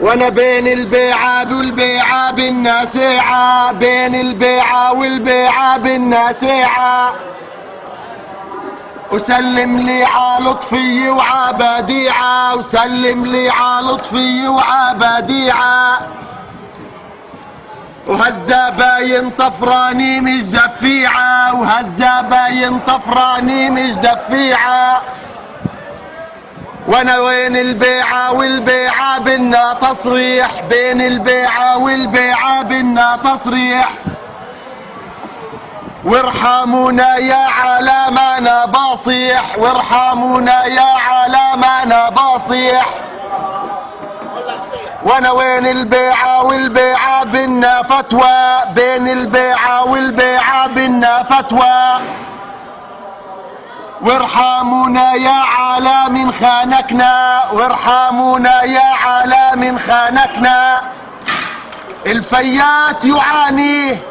وانا بين البيعة والبيعة بالناسعة، بين البيعة والبيعة بالناسعة. وسلم لي عالطفي وعبديعة، وسلم لي عالطفي وعبديعة. وهالزباين طفراني مش دفيعة، وهالزباين طفراني مش دفيعة. وانا وين البيعة والبيعة بنا تصريح، بين البيعة والبيعة بنا تصريح. وارحمونا يا على ما انا بصيح، وارحمونا يا على ما انا بصيح. وانا وين البيعة والبيعة بنا فتوى، بين البيعة والبيعة بنا فتوى. وارحمونا يا على من خانكنا، وارحمونا يا على من خانكنا. الفيات يعانيه